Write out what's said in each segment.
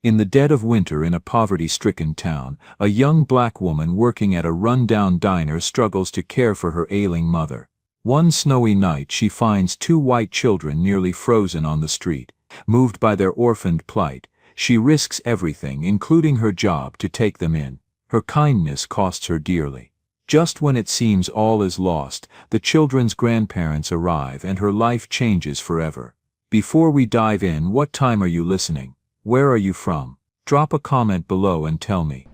In the dead of winter in a poverty-stricken town, a young black woman working at a run-down diner struggles to care for her ailing mother. One snowy night she finds two white children nearly frozen on the street. Moved by their orphaned plight, she risks everything, including her job, to take them in. Her kindness costs her dearly. Just when it seems all is lost, the children's grandparents arrive and her life changes forever. Before we dive in, what time are you listening? Where are you from? Drop a comment below and tell me.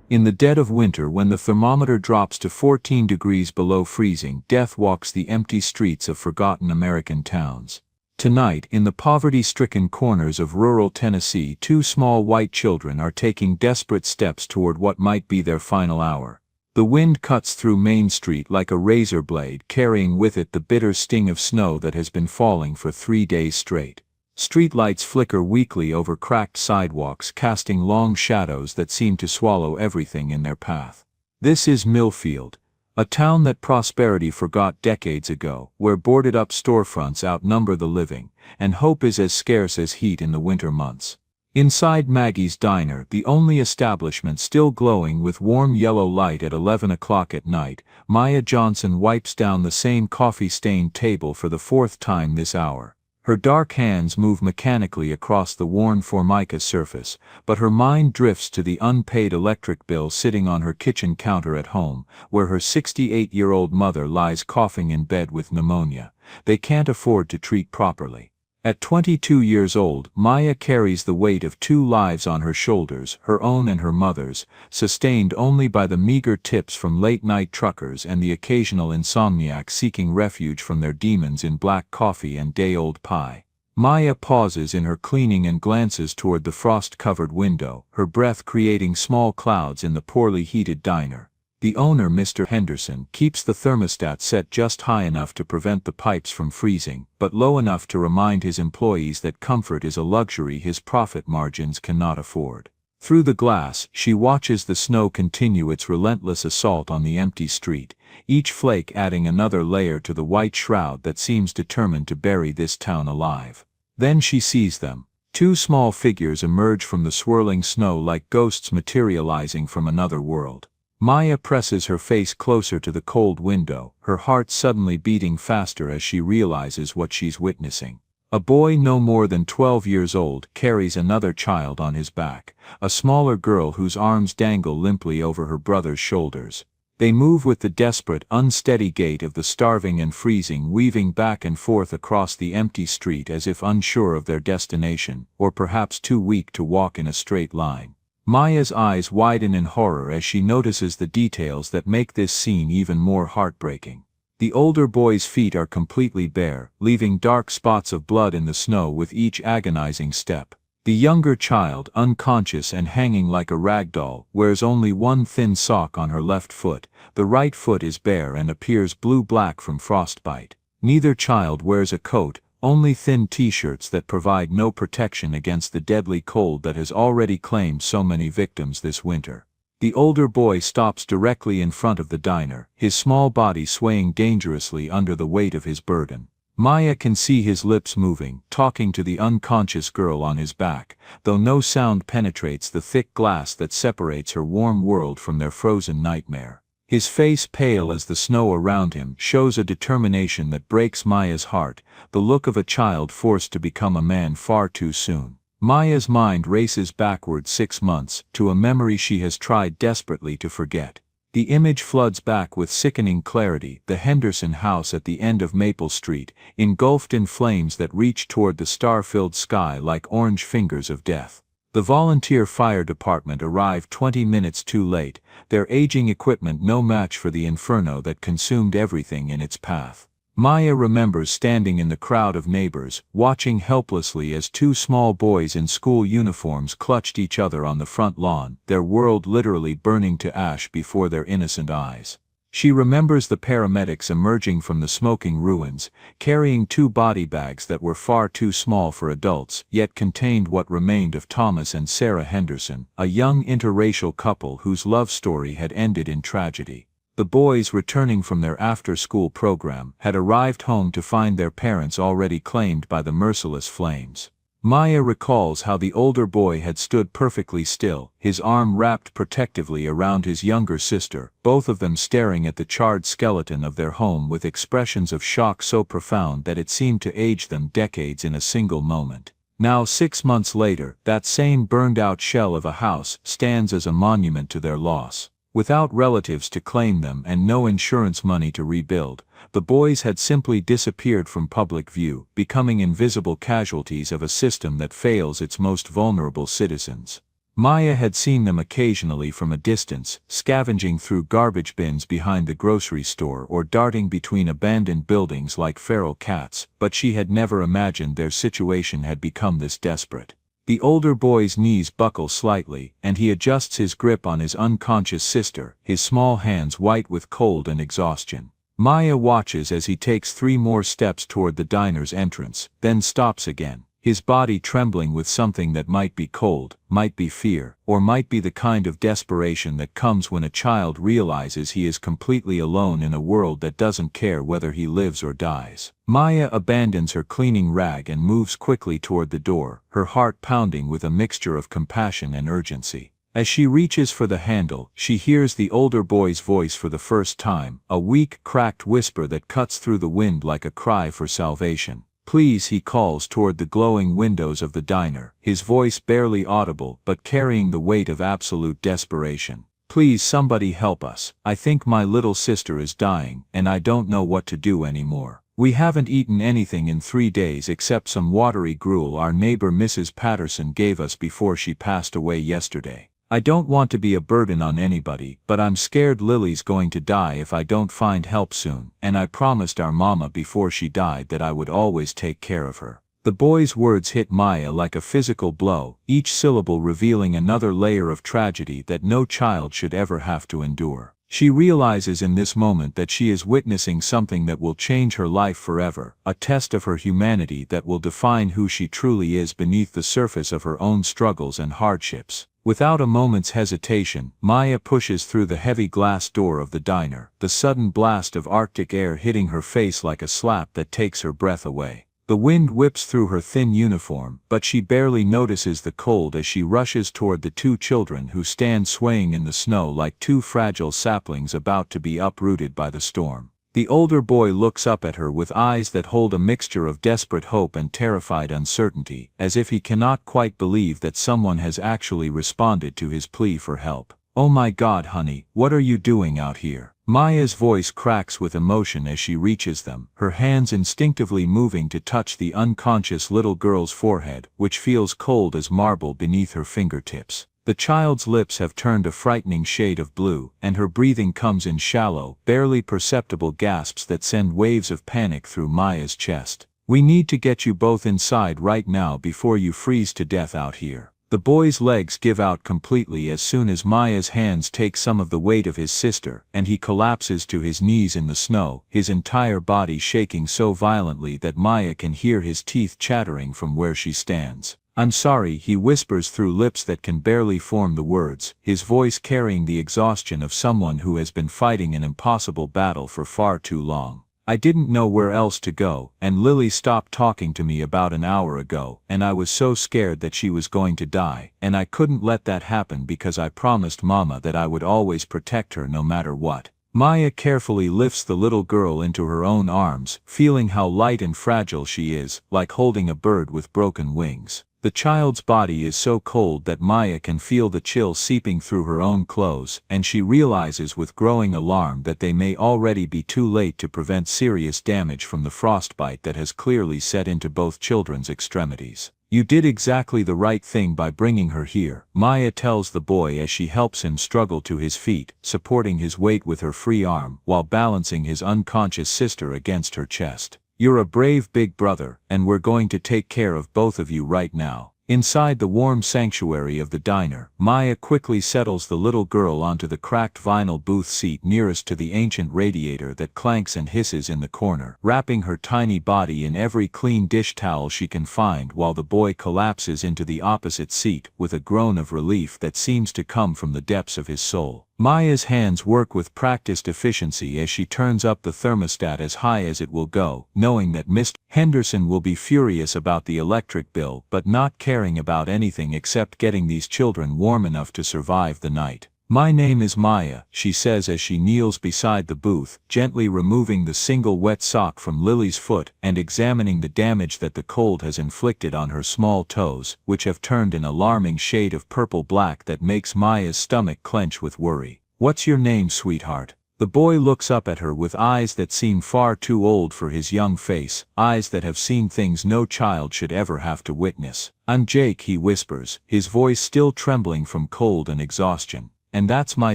In the dead of winter, when the thermometer drops to 14 degrees below freezing, death walks the empty streets of forgotten American towns. Tonight, in the poverty-stricken corners of rural Tennessee, two small white children are taking desperate steps toward what might be their final hour. The wind cuts through Main Street like a razor blade, carrying with it the bitter sting of snow that has been falling for 3 days straight. Streetlights flicker weakly over cracked sidewalks, casting long shadows that seem to swallow everything in their path. This is Millfield, a town that prosperity forgot decades ago, where boarded-up storefronts outnumber the living, and hope is as scarce as heat in the winter months. Inside Maggie's diner, the only establishment still glowing with warm yellow light at 11 o'clock at night, Maya Johnson wipes down the same coffee-stained table for the 4th time this hour. Her dark hands move mechanically across the worn formica surface, but her mind drifts to the unpaid electric bill sitting on her kitchen counter at home, where her 68-year-old mother lies coughing in bed with pneumonia. They can't afford to treat properly. At 22 years old, Maya carries the weight of 2 lives on her shoulders, her own and her mother's, sustained only by the meager tips from late-night truckers and the occasional insomniac seeking refuge from their demons in black coffee and day-old pie. Maya pauses in her cleaning and glances toward the frost-covered window, her breath creating small clouds in the poorly heated diner. The owner, Mr. Henderson, keeps the thermostat set just high enough to prevent the pipes from freezing, but low enough to remind his employees that comfort is a luxury his profit margins cannot afford. Through the glass, she watches the snow continue its relentless assault on the empty street, each flake adding another layer to the white shroud that seems determined to bury this town alive. Then she sees them. 2 small figures emerge from the swirling snow like ghosts materializing from another world. Maya presses her face closer to the cold window, her heart suddenly beating faster as she realizes what she's witnessing. A boy no more than 12 years old carries another child on his back, a smaller girl whose arms dangle limply over her brother's shoulders. They move with the desperate, unsteady gait of the starving and freezing, weaving back and forth across the empty street as if unsure of their destination, or perhaps too weak to walk in a straight line. Maya's eyes widen in horror as she notices the details that make this scene even more heartbreaking. The older boy's feet are completely bare, leaving dark spots of blood in the snow with each agonizing step. The younger child, unconscious and hanging like a rag doll, wears only one thin sock on her left foot. The right foot is bare and appears blue-black from frostbite. Neither child wears a coat, only thin t-shirts that provide no protection against the deadly cold that has already claimed so many victims this winter. The older boy stops directly in front of the diner, his small body swaying dangerously under the weight of his burden. Maya can see his lips moving, talking to the unconscious girl on his back, though no sound penetrates the thick glass that separates her warm world from their frozen nightmare. His face, pale as the snow around him, shows a determination that breaks Maya's heart, the look of a child forced to become a man far too soon. Maya's mind races backward 6 months, to a memory she has tried desperately to forget. The image floods back with sickening clarity, the Henderson house at the end of Maple Street, engulfed in flames that reach toward the star-filled sky like orange fingers of death. The volunteer fire department arrived 20 minutes too late, their aging equipment no match for the inferno that consumed everything in its path. Maya remembers standing in the crowd of neighbors, watching helplessly as 2 small boys in school uniforms clutched each other on the front lawn, their world literally burning to ash before their innocent eyes. She remembers the paramedics emerging from the smoking ruins, carrying 2 body bags that were far too small for adults, yet contained what remained of Thomas and Sarah Henderson, a young interracial couple whose love story had ended in tragedy. The boys, returning from their after-school program, had arrived home to find their parents already claimed by the merciless flames. Maya recalls how the older boy had stood perfectly still, his arm wrapped protectively around his younger sister, both of them staring at the charred skeleton of their home with expressions of shock so profound that it seemed to age them decades in a single moment. Now 6 months later, that same burned-out shell of a house stands as a monument to their loss. Without relatives to claim them and no insurance money to rebuild, the boys had simply disappeared from public view, becoming invisible casualties of a system that fails its most vulnerable citizens. Maya had seen them occasionally from a distance, scavenging through garbage bins behind the grocery store or darting between abandoned buildings like feral cats, but she had never imagined their situation had become this desperate. The older boy's knees buckle slightly, and he adjusts his grip on his unconscious sister, his small hands white with cold and exhaustion. Maya watches as he takes 3 more steps toward the diner's entrance, then stops again, his body trembling with something that might be cold, might be fear, or might be the kind of desperation that comes when a child realizes he is completely alone in a world that doesn't care whether he lives or dies. Maya abandons her cleaning rag and moves quickly toward the door, her heart pounding with a mixture of compassion and urgency. As she reaches for the handle, she hears the older boy's voice for the first time, a weak, cracked whisper that cuts through the wind like a cry for salvation. "Please," he calls toward the glowing windows of the diner, his voice barely audible but carrying the weight of absolute desperation. "Please, somebody help us. I think my little sister is dying, and I don't know what to do anymore. We haven't eaten anything in 3 days except some watery gruel our neighbor Mrs. Patterson gave us before she passed away yesterday. I don't want to be a burden on anybody, but I'm scared Lily's going to die if I don't find help soon, and I promised our mama before she died that I would always take care of her." The boy's words hit Maya like a physical blow, each syllable revealing another layer of tragedy that no child should ever have to endure. She realizes in this moment that she is witnessing something that will change her life forever, a test of her humanity that will define who she truly is beneath the surface of her own struggles and hardships. Without a moment's hesitation, Maya pushes through the heavy glass door of the diner, the sudden blast of Arctic air hitting her face like a slap that takes her breath away. The wind whips through her thin uniform, but she barely notices the cold as she rushes toward the 2 children who stand swaying in the snow like 2 fragile saplings about to be uprooted by the storm. The older boy looks up at her with eyes that hold a mixture of desperate hope and terrified uncertainty, as if he cannot quite believe that someone has actually responded to his plea for help. "Oh my God, honey, what are you doing out here?" Maya's voice cracks with emotion as she reaches them, her hands instinctively moving to touch the unconscious little girl's forehead, which feels cold as marble beneath her fingertips. The child's lips have turned a frightening shade of blue, and her breathing comes in shallow, barely perceptible gasps that send waves of panic through Maya's chest. "We need to get you both inside right now before you freeze to death out here." The boy's legs give out completely as soon as Maya's hands take some of the weight of his sister, and he collapses to his knees in the snow, his entire body shaking so violently that Maya can hear his teeth chattering from where she stands. "I'm sorry," he whispers through lips that can barely form the words, his voice carrying the exhaustion of someone who has been fighting an impossible battle for far too long. "I didn't know where else to go, and Lily stopped talking to me about an hour ago, and I was so scared that she was going to die, and I couldn't let that happen because I promised Mama that I would always protect her no matter what." Maya carefully lifts the little girl into her own arms, feeling how light and fragile she is, like holding a bird with broken wings. The child's body is so cold that Maya can feel the chill seeping through her own clothes, and she realizes with growing alarm that they may already be too late to prevent serious damage from the frostbite that has clearly set into both children's extremities. "You did exactly the right thing by bringing her here," Maya tells the boy as she helps him struggle to his feet, supporting his weight with her free arm while balancing his unconscious sister against her chest. "You're a brave big brother, and we're going to take care of both of you right now." Inside the warm sanctuary of the diner, Maya quickly settles the little girl onto the cracked vinyl booth seat nearest to the ancient radiator that clanks and hisses in the corner, wrapping her tiny body in every clean dish towel she can find while the boy collapses into the opposite seat with a groan of relief that seems to come from the depths of his soul. Maya's hands work with practiced efficiency as she turns up the thermostat as high as it will go, knowing that Mr. Henderson will be furious about the electric bill but not caring about anything except getting these children warm enough to survive the night. "My name is Maya," she says as she kneels beside the booth, gently removing the single wet sock from Lily's foot and examining the damage that the cold has inflicted on her small toes, which have turned an alarming shade of purple-black that makes Maya's stomach clench with worry. "What's your name, sweetheart?" The boy looks up at her with eyes that seem far too old for his young face, eyes that have seen things no child should ever have to witness. "I'm Jake," he whispers, his voice still trembling from cold and exhaustion. "And that's my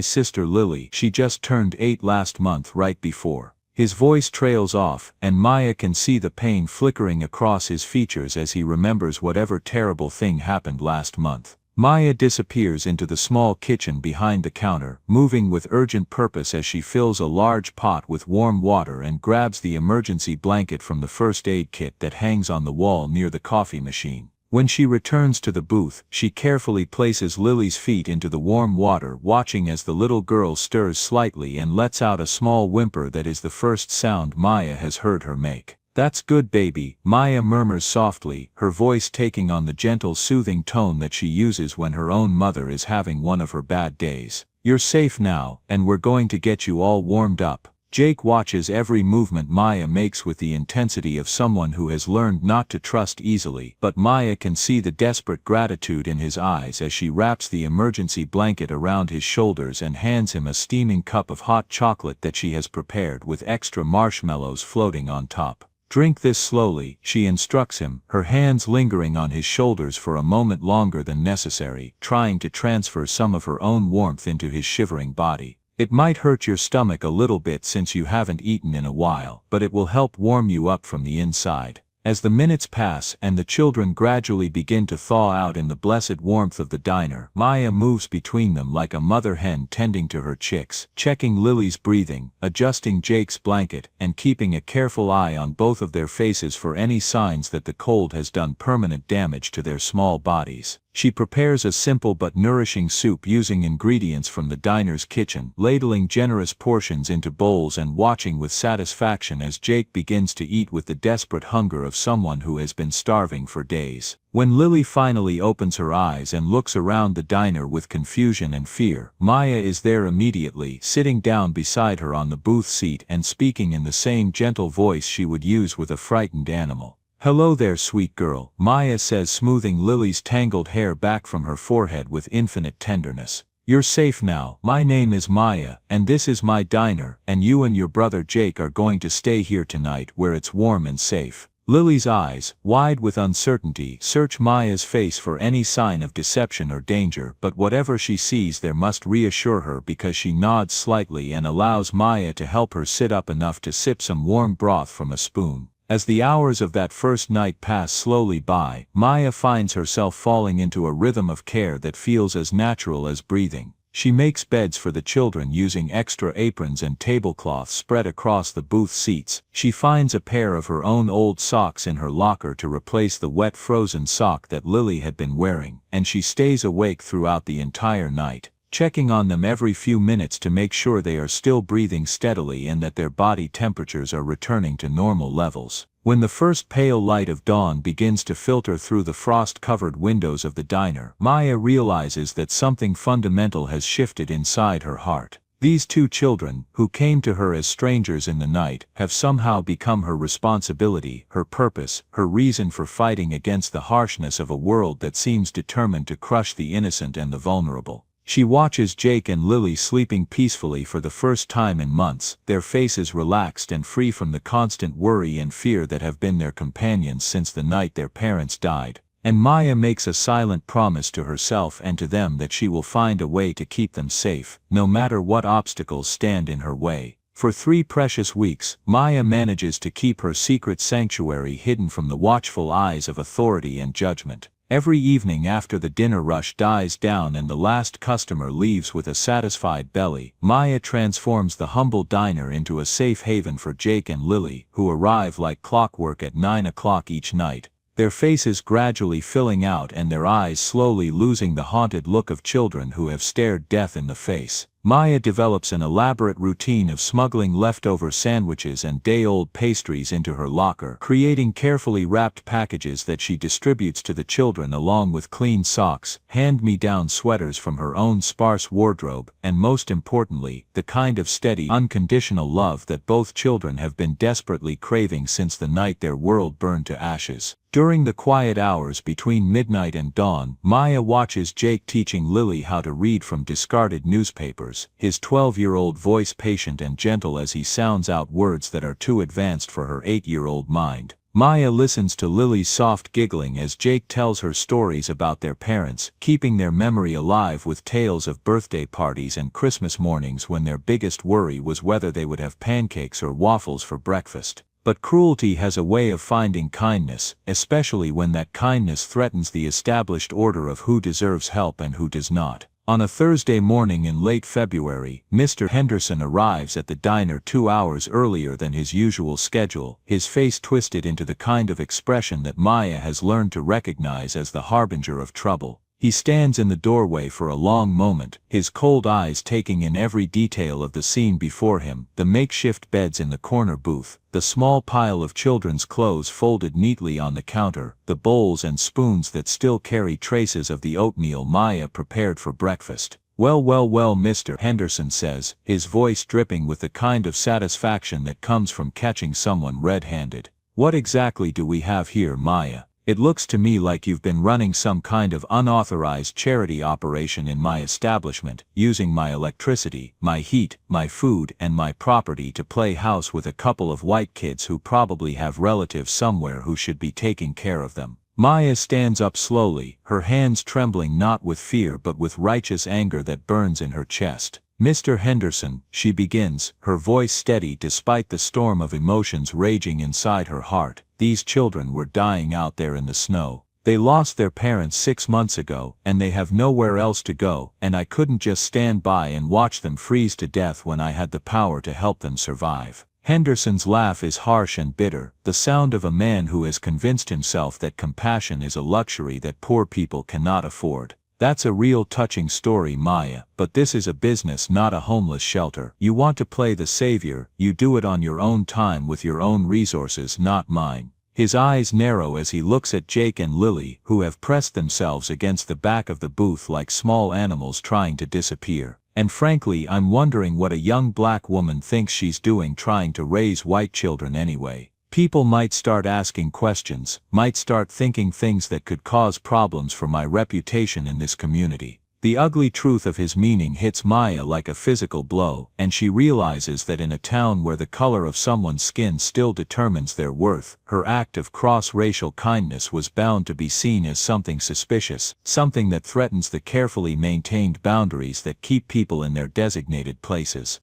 sister Lily. She just turned 8 last month right before." His voice trails off, and Maya can see the pain flickering across his features as he remembers whatever terrible thing happened last month. Maya disappears into the small kitchen behind the counter, moving with urgent purpose as she fills a large pot with warm water and grabs the emergency blanket from the first aid kit that hangs on the wall near the coffee machine. When she returns to the booth, she carefully places Lily's feet into the warm water, watching as the little girl stirs slightly and lets out a small whimper that is the first sound Maya has heard her make. "That's good, baby," Maya murmurs softly, her voice taking on the gentle soothing tone that she uses when her own mother is having one of her bad days. "You're safe now, and we're going to get you all warmed up." Jake watches every movement Maya makes with the intensity of someone who has learned not to trust easily, but Maya can see the desperate gratitude in his eyes as she wraps the emergency blanket around his shoulders and hands him a steaming cup of hot chocolate that she has prepared with extra marshmallows floating on top. "Drink this slowly," she instructs him, her hands lingering on his shoulders for a moment longer than necessary, trying to transfer some of her own warmth into his shivering body. "It might hurt your stomach a little bit since you haven't eaten in a while, but it will help warm you up from the inside." As the minutes pass and the children gradually begin to thaw out in the blessed warmth of the diner, Maya moves between them like a mother hen tending to her chicks, checking Lily's breathing, adjusting Jake's blanket, and keeping a careful eye on both of their faces for any signs that the cold has done permanent damage to their small bodies. She prepares a simple but nourishing soup using ingredients from the diner's kitchen, ladling generous portions into bowls and watching with satisfaction as Jake begins to eat with the desperate hunger of someone who has been starving for days. When Lily finally opens her eyes and looks around the diner with confusion and fear, Maya is there immediately, sitting down beside her on the booth seat and speaking in the same gentle voice she would use with a frightened animal. "Hello there, sweet girl," Maya says, smoothing Lily's tangled hair back from her forehead with infinite tenderness. "You're safe now. My name is Maya, and this is my diner, and you and your brother Jake are going to stay here tonight where it's warm and safe." Lily's eyes, wide with uncertainty, search Maya's face for any sign of deception or danger, but whatever she sees there must reassure her because she nods slightly and allows Maya to help her sit up enough to sip some warm broth from a spoon. As the hours of that first night pass slowly by, Maya finds herself falling into a rhythm of care that feels as natural as breathing. She makes beds for the children using extra aprons and tablecloths spread across the booth seats. She finds a pair of her own old socks in her locker to replace the wet frozen sock that Lily had been wearing, and she stays awake throughout the entire night, checking on them every few minutes to make sure they are still breathing steadily and that their body temperatures are returning to normal levels. When the first pale light of dawn begins to filter through the frost-covered windows of the diner, Maya realizes that something fundamental has shifted inside her heart. These two children, who came to her as strangers in the night, have somehow become her responsibility, her purpose, her reason for fighting against the harshness of a world that seems determined to crush the innocent and the vulnerable. She watches Jake and Lily sleeping peacefully for the first time in months, their faces relaxed and free from the constant worry and fear that have been their companions since the night their parents died. And Maya makes a silent promise to herself and to them that she will find a way to keep them safe, no matter what obstacles stand in her way. For 3 precious weeks, Maya manages to keep her secret sanctuary hidden from the watchful eyes of authority and judgment. Every evening after the dinner rush dies down and the last customer leaves with a satisfied belly, Maya transforms the humble diner into a safe haven for Jake and Lily, who arrive like clockwork at 9 o'clock each night, their faces gradually filling out and their eyes slowly losing the haunted look of children who have stared death in the face. Maya develops an elaborate routine of smuggling leftover sandwiches and day-old pastries into her locker, creating carefully wrapped packages that she distributes to the children along with clean socks, hand-me-down sweaters from her own sparse wardrobe, and most importantly, the kind of steady, unconditional love that both children have been desperately craving since the night their world burned to ashes. During the quiet hours between midnight and dawn, Maya watches Jake teaching Lily how to read from discarded newspapers, his 12-year-old voice patient and gentle as he sounds out words that are too advanced for her 8-year-old mind. Maya listens to Lily's soft giggling as Jake tells her stories about their parents, keeping their memory alive with tales of birthday parties and Christmas mornings when their biggest worry was whether they would have pancakes or waffles for breakfast. But cruelty has a way of finding kindness, especially when that kindness threatens the established order of who deserves help and who does not. On a Thursday morning in late February, Mr. Henderson arrives at the diner 2 hours earlier than his usual schedule, his face twisted into the kind of expression that Maya has learned to recognize as the harbinger of trouble. He stands in the doorway for a long moment, his cold eyes taking in every detail of the scene before him, the makeshift beds in the corner booth, the small pile of children's clothes folded neatly on the counter, the bowls and spoons that still carry traces of the oatmeal Maya prepared for breakfast. Well, Mr. Henderson says, his voice dripping with the kind of satisfaction that comes from catching someone red-handed. What exactly do we have here, Maya? It looks to me like you've been running some kind of unauthorized charity operation in my establishment, using my electricity, my heat, my food, and my property to play house with a couple of white kids who probably have relatives somewhere who should be taking care of them. Maya stands up slowly, her hands trembling not with fear but with righteous anger that burns in her chest. Mr. Henderson, she begins, her voice steady despite the storm of emotions raging inside her heart. These children were dying out there in the snow. They lost their parents 6 months ago, and they have nowhere else to go, and I couldn't just stand by and watch them freeze to death when I had the power to help them survive. Henderson's laugh is harsh and bitter, the sound of a man who has convinced himself that compassion is a luxury that poor people cannot afford. That's a real touching story, Maya, but this is a business, not a homeless shelter. You want to play the savior, you do it on your own time with your own resources, not mine. His eyes narrow as he looks at Jake and Lily, who have pressed themselves against the back of the booth like small animals trying to disappear. And frankly, I'm wondering what a young black woman thinks she's doing trying to raise white children anyway. People might start asking questions, might start thinking things that could cause problems for my reputation in this community. The ugly truth of his meaning hits Maya like a physical blow, and she realizes that in a town where the color of someone's skin still determines their worth, her act of cross-racial kindness was bound to be seen as something suspicious, something that threatens the carefully maintained boundaries that keep people in their designated places.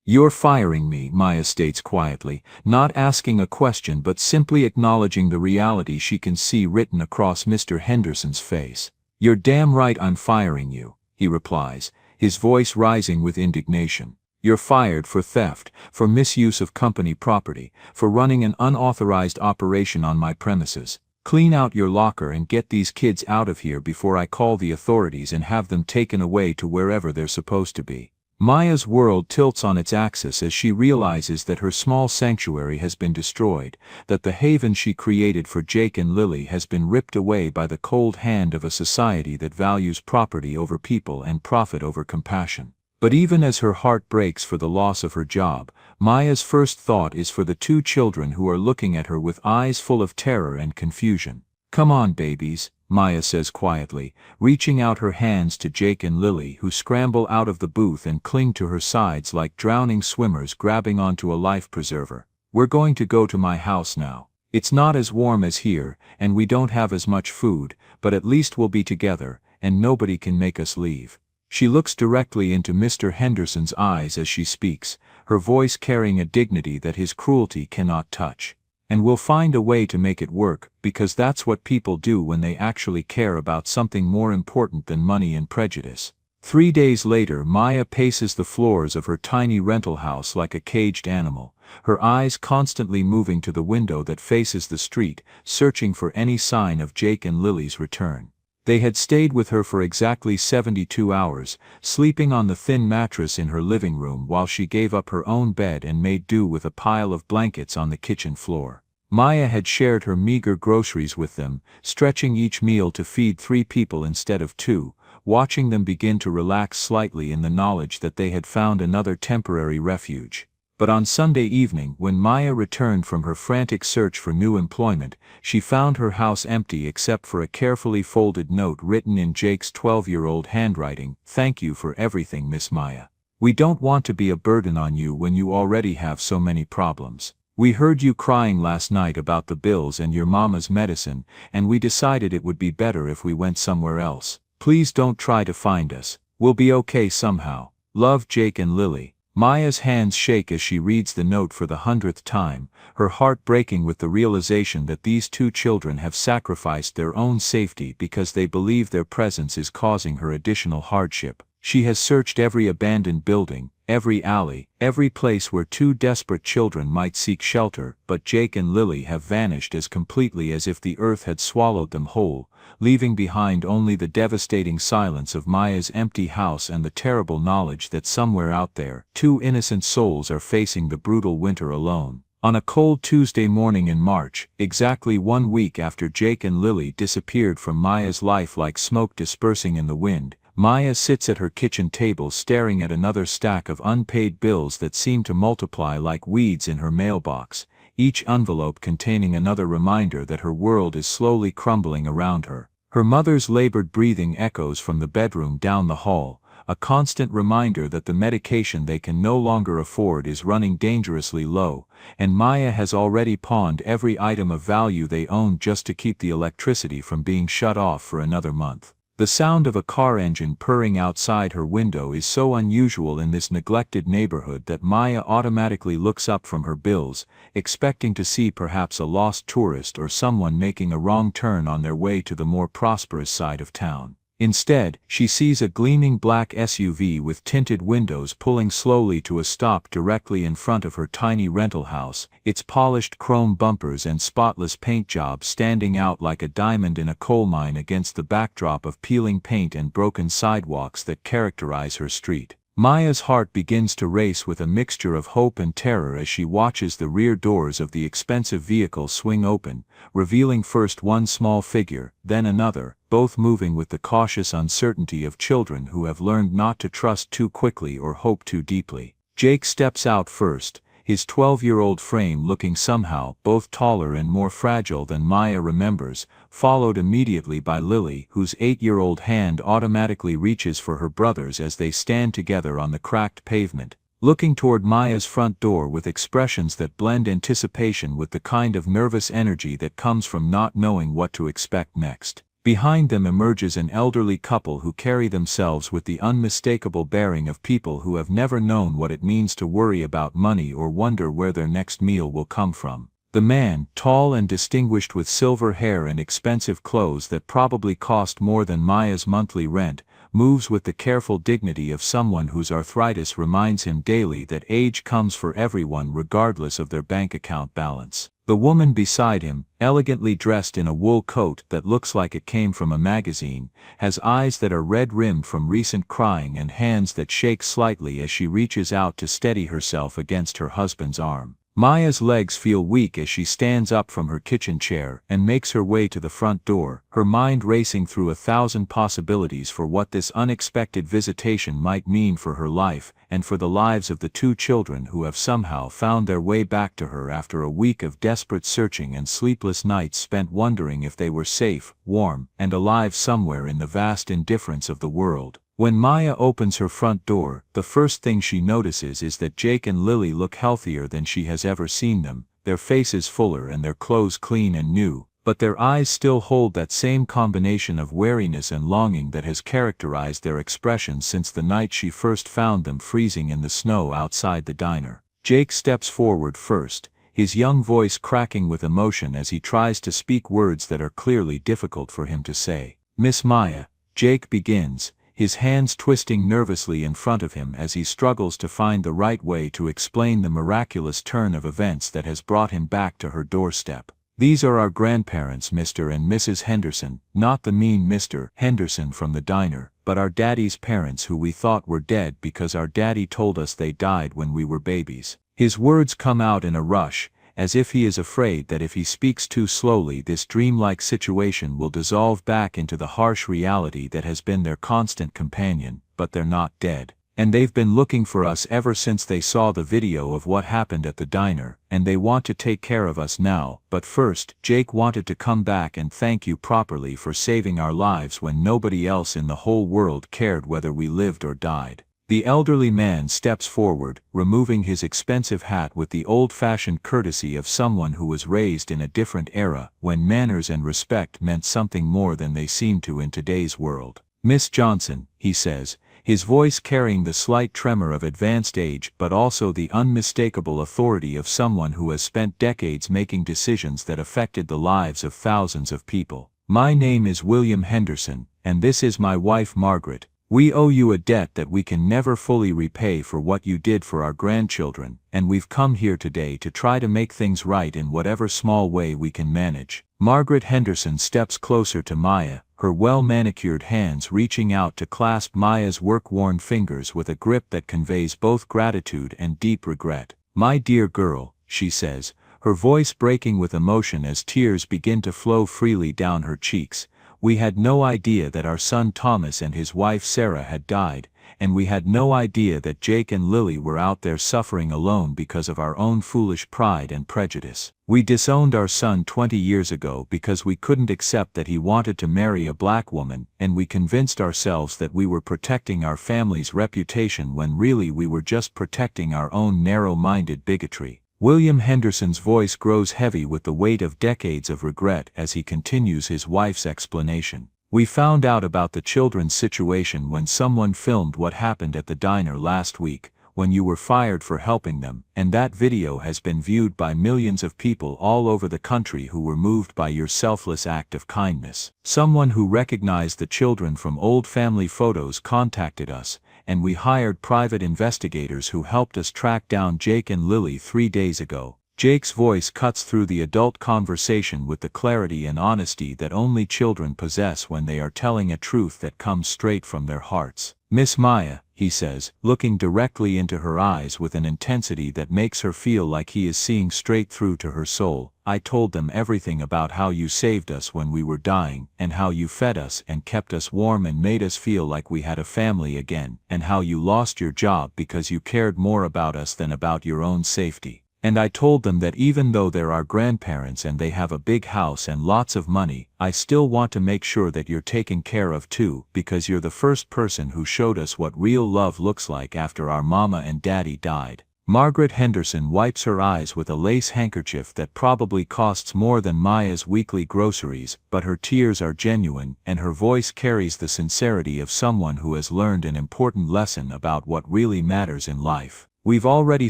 You're firing me, Maya states quietly, not asking a question but simply acknowledging the reality she can see written across Mr. Henderson's face. You're damn right I'm firing you, he replies, his voice rising with indignation. You're fired for theft, for misuse of company property, for running an unauthorized operation on my premises. Clean out your locker and get these kids out of here before I call the authorities and have them taken away to wherever they're supposed to be. Maya's world tilts on its axis as she realizes that her small sanctuary has been destroyed, that the haven she created for Jake and Lily has been ripped away by the cold hand of a society that values property over people and profit over compassion. But even as her heart breaks for the loss of her job, Maya's first thought is for the 2 children who are looking at her with eyes full of terror and confusion. Come on, babies, Maya says quietly, reaching out her hands to Jake and Lily, who scramble out of the booth and cling to her sides like drowning swimmers grabbing onto a life preserver. We're going to go to my house now. It's not as warm as here, and we don't have as much food, but at least we'll be together, and nobody can make us leave. She looks directly into Mr. Henderson's eyes as she speaks, her voice carrying a dignity that his cruelty cannot touch. And we'll find a way to make it work, because that's what people do when they actually care about something more important than money and prejudice. 3 days later, Maya paces the floors of her tiny rental house like a caged animal, her eyes constantly moving to the window that faces the street, searching for any sign of Jake and Lily's return. They had stayed with her for exactly 72 hours, sleeping on the thin mattress in her living room while she gave up her own bed and made do with a pile of blankets on the kitchen floor. Maya had shared her meager groceries with them, stretching each meal to feed 3 people instead of 2, watching them begin to relax slightly in the knowledge that they had found another temporary refuge. But on Sunday evening, when Maya returned from her frantic search for new employment, she found her house empty except for a carefully folded note written in Jake's 12-year-old handwriting. "Thank you for everything, Miss Maya. We don't want to be a burden on you when you already have so many problems. We heard you crying last night about the bills and your mama's medicine, and we decided it would be better if we went somewhere else. Please don't try to find us. We'll be okay somehow. Love, Jake and Lily." Maya's hands shake as she reads the note for the 100th time, her heart breaking with the realization that these 2 children have sacrificed their own safety because they believe their presence is causing her additional hardship. She has searched every abandoned building, every alley, every place where 2 desperate children might seek shelter, but Jake and Lily have vanished as completely as if the earth had swallowed them whole, leaving behind only the devastating silence of Maya's empty house and the terrible knowledge that somewhere out there, 2 innocent souls are facing the brutal winter alone. On a cold Tuesday morning in March, exactly 1 week after Jake and Lily disappeared from Maya's life like smoke dispersing in the wind, Maya sits at her kitchen table staring at another stack of unpaid bills that seem to multiply like weeds in her mailbox, each envelope containing another reminder that her world is slowly crumbling around her. Her mother's labored breathing echoes from the bedroom down the hall, a constant reminder that the medication they can no longer afford is running dangerously low, and Maya has already pawned every item of value they own just to keep the electricity from being shut off for another month. The sound of a car engine purring outside her window is so unusual in this neglected neighborhood that Maya automatically looks up from her bills, expecting to see perhaps a lost tourist or someone making a wrong turn on their way to the more prosperous side of town. Instead, she sees a gleaming black SUV with tinted windows pulling slowly to a stop directly in front of her tiny rental house, its polished chrome bumpers and spotless paint job standing out like a diamond in a coal mine against the backdrop of peeling paint and broken sidewalks that characterize her street. Maya's heart begins to race with a mixture of hope and terror as she watches the rear doors of the expensive vehicle swing open, revealing first one small figure, then another, both moving with the cautious uncertainty of children who have learned not to trust too quickly or hope too deeply. Jake steps out first, his 12-year-old frame looking somehow both taller and more fragile than Maya remembers, followed immediately by Lily, whose 8-year-old hand automatically reaches for her brother's as they stand together on the cracked pavement, looking toward Maya's front door with expressions that blend anticipation with the kind of nervous energy that comes from not knowing what to expect next. Behind them emerges an elderly couple who carry themselves with the unmistakable bearing of people who have never known what it means to worry about money or wonder where their next meal will come from. The man, tall and distinguished with silver hair and expensive clothes that probably cost more than Maya's monthly rent, moves with the careful dignity of someone whose arthritis reminds him daily that age comes for everyone regardless of their bank account balance. The woman beside him, elegantly dressed in a wool coat that looks like it came from a magazine, has eyes that are red-rimmed from recent crying and hands that shake slightly as she reaches out to steady herself against her husband's arm. Maya's legs feel weak as she stands up from her kitchen chair and makes her way to the front door, her mind racing through 1,000 possibilities for what this unexpected visitation might mean for her life and for the lives of the 2 children who have somehow found their way back to her after a week of desperate searching and sleepless nights spent wondering if they were safe, warm, and alive somewhere in the vast indifference of the world. When Maya opens her front door, the first thing she notices is that Jake and Lily look healthier than she has ever seen them, their faces fuller and their clothes clean and new, but their eyes still hold that same combination of wariness and longing that has characterized their expressions since the night she first found them freezing in the snow outside the diner. Jake steps forward first, his young voice cracking with emotion as he tries to speak words that are clearly difficult for him to say. "Miss Maya," Jake begins, his hands twisting nervously in front of him as he struggles to find the right way to explain the miraculous turn of events that has brought him back to her doorstep. These are our grandparents, Mr. and Mrs. Henderson, not the mean Mr. Henderson from the diner, but our daddy's parents who we thought were dead because our daddy told us they died when we were babies." His words come out in a rush, as if he is afraid that if he speaks too slowly this dreamlike situation will dissolve back into the harsh reality that has been their constant companion. But they're not dead. And they've been looking for us ever since they saw the video of what happened at the diner, and they want to take care of us now. But first, Jake wanted to come back and thank you properly for saving our lives when nobody else in the whole world cared whether we lived or died. The elderly man steps forward, removing his expensive hat with the old-fashioned courtesy of someone who was raised in a different era, when manners and respect meant something more than they seem to in today's world. "Miss Johnson," he says, his voice carrying the slight tremor of advanced age but also the unmistakable authority of someone who has spent decades making decisions that affected the lives of thousands of people. "My name is William Henderson, and this is my wife Margaret. We owe you a debt that we can never fully repay for what you did for our grandchildren, and we've come here today to try to make things right in whatever small way we can manage." Margaret Henderson steps closer to Maya, her well-manicured hands reaching out to clasp Maya's work-worn fingers with a grip that conveys both gratitude and deep regret. "My dear girl," she says, her voice breaking with emotion as tears begin to flow freely down her cheeks, "we had no idea that our son Thomas and his wife Sarah had died, and we had no idea that Jake and Lily were out there suffering alone because of our own foolish pride and prejudice. We disowned our son 20 years ago because we couldn't accept that he wanted to marry a black woman, and we convinced ourselves that we were protecting our family's reputation when really we were just protecting our own narrow-minded bigotry." William Henderson's voice grows heavy with the weight of decades of regret as he continues his wife's explanation. "We found out about the children's situation when someone filmed what happened at the diner last week, when you were fired for helping them, and that video has been viewed by millions of people all over the country who were moved by your selfless act of kindness. Someone who recognized the children from old family photos contacted us, and we hired private investigators who helped us track down Jake and Lily 3 days ago." Jake's voice cuts through the adult conversation with the clarity and honesty that only children possess when they are telling a truth that comes straight from their hearts. "Miss Maya," he says, looking directly into her eyes with an intensity that makes her feel like he is seeing straight through to her soul, "I told them everything about how you saved us when we were dying, and how you fed us and kept us warm and made us feel like we had a family again, and how you lost your job because you cared more about us than about your own safety. And I told them that even though they're our grandparents and they have a big house and lots of money, I still want to make sure that you're taken care of too, because you're the first person who showed us what real love looks like after our mama and daddy died." Margaret Henderson wipes her eyes with a lace handkerchief that probably costs more than Maya's weekly groceries, but her tears are genuine, and her voice carries the sincerity of someone who has learned an important lesson about what really matters in life. "We've already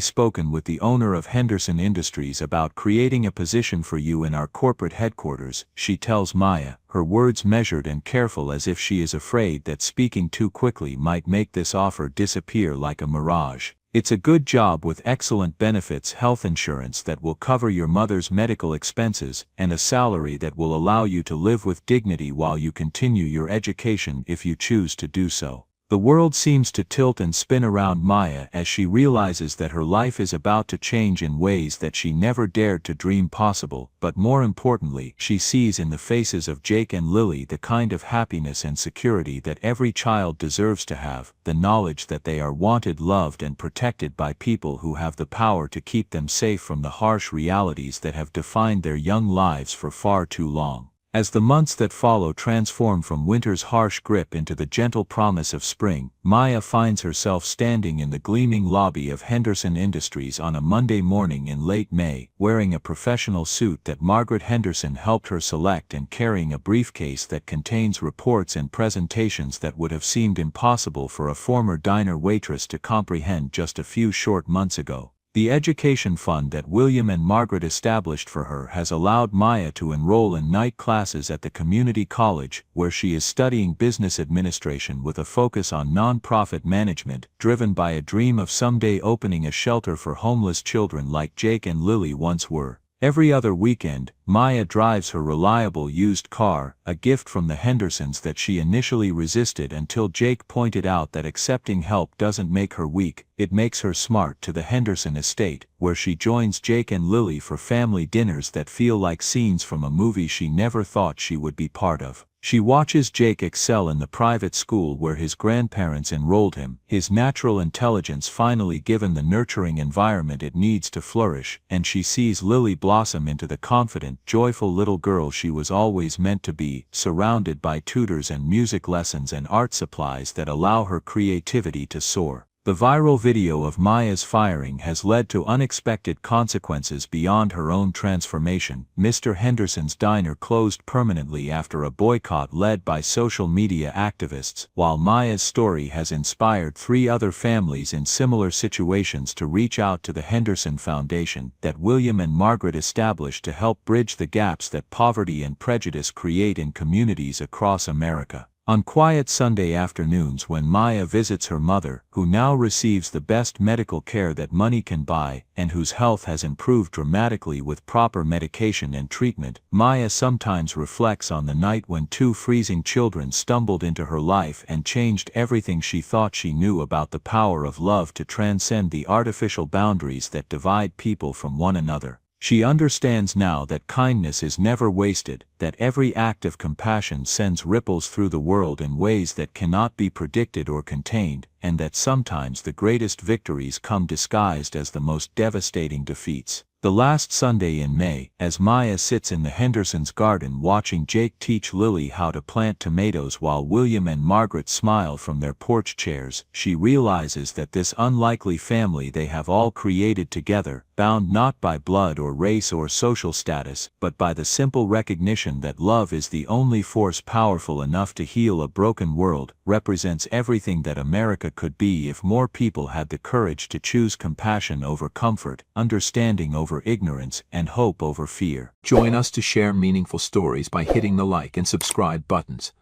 spoken with the owner of Henderson Industries about creating a position for you in our corporate headquarters," she tells Maya, her words measured and careful as if she is afraid that speaking too quickly might make this offer disappear like a mirage. "It's a good job with excellent benefits, health insurance that will cover your mother's medical expenses, and a salary that will allow you to live with dignity while you continue your education if you choose to do so." The world seems to tilt and spin around Maya as she realizes that her life is about to change in ways that she never dared to dream possible, but more importantly, she sees in the faces of Jake and Lily the kind of happiness and security that every child deserves to have, the knowledge that they are wanted, loved and protected by people who have the power to keep them safe from the harsh realities that have defined their young lives for far too long. As the months that follow transform from winter's harsh grip into the gentle promise of spring, Maya finds herself standing in the gleaming lobby of Henderson Industries on a Monday morning in late May, wearing a professional suit that Margaret Henderson helped her select and carrying a briefcase that contains reports and presentations that would have seemed impossible for a former diner waitress to comprehend just a few short months ago. The education fund that William and Margaret established for her has allowed Maya to enroll in night classes at the community college, where she is studying business administration with a focus on non-profit management, driven by a dream of someday opening a shelter for homeless children like Jake and Lily once were. Every other weekend, Maya drives her reliable used car, a gift from the Hendersons that she initially resisted until Jake pointed out that accepting help doesn't make her weak, it makes her smart, to the Henderson estate, where she joins Jake and Lily for family dinners that feel like scenes from a movie she never thought she would be part of. She watches Jake excel in the private school where his grandparents enrolled him, his natural intelligence finally given the nurturing environment it needs to flourish, and she sees Lily blossom into the confident, joyful little girl she was always meant to be, surrounded by tutors and music lessons and art supplies that allow her creativity to soar. The viral video of Maya's firing has led to unexpected consequences beyond her own transformation. Mr. Henderson's diner closed permanently after a boycott led by social media activists, while Maya's story has inspired 3 other families in similar situations to reach out to the Henderson Foundation that William and Margaret established to help bridge the gaps that poverty and prejudice create in communities across America. On quiet Sunday afternoons when Maya visits her mother, who now receives the best medical care that money can buy, and whose health has improved dramatically with proper medication and treatment, Maya sometimes reflects on the night when 2 freezing children stumbled into her life and changed everything she thought she knew about the power of love to transcend the artificial boundaries that divide people from one another. She understands now that kindness is never wasted, that every act of compassion sends ripples through the world in ways that cannot be predicted or contained, and that sometimes the greatest victories come disguised as the most devastating defeats. The last Sunday in May, as Maya sits in the Hendersons' garden watching Jake teach Lily how to plant tomatoes while William and Margaret smile from their porch chairs, she realizes that this unlikely family they have all created together, bound not by blood or race or social status, but by the simple recognition that love is the only force powerful enough to heal a broken world, represents everything that America could be if more people had the courage to choose compassion over comfort, understanding over ignorance, and hope over fear. Join us to share meaningful stories by hitting the like and subscribe buttons.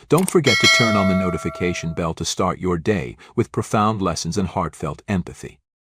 Don't forget to turn on the notification bell to start your day with profound lessons and heartfelt empathy.